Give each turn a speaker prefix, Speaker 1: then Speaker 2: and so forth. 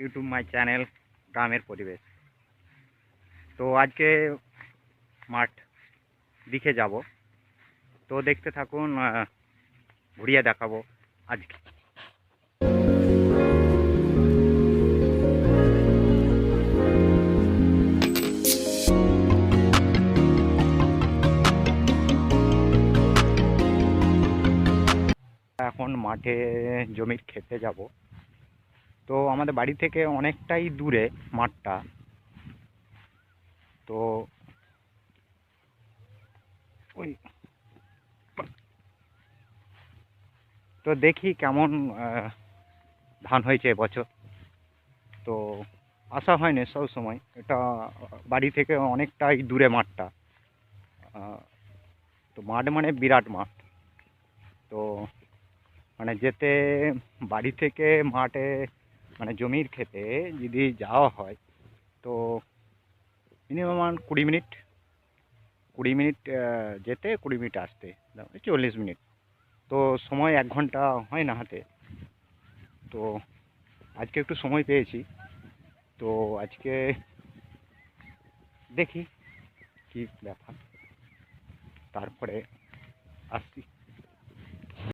Speaker 1: YouTube my channel গ্রামের পরিবেশ। তো আজকে মাঠ দিকে যাব, তো দেখতে থাকুন, ঘুরিয়ে দেখাবো আজকে। এখন মাঠে জমির খেতে যাব। তো আমাদের বাড়ি থেকে অনেকটাই দূরে মাঠটা। তো ওই তো দেখি কেমন ধান হয়েছে এবছর। তো আসা হয়নি সব সময়, এটা বাড়ি থেকে অনেকটাই দূরে মাঠটা। তো মাঠ মানে বিরাট মাঠ। তো মানে যেতে বাড়ি থেকে মাঠে মানে জমির খেতে যদি যাওয়া হয় তো মিনিমাম 20 মিনিট, 20 মিনিট যেতে, 20 মিনিট আসতে, 40 মিনিট। তো সময় 1 ঘন্টা হয় না হাতে। তো আজকে একটু সময় পেয়েছি, তো আজকে দেখি কি ব্যাপার, তারপরে আসছি।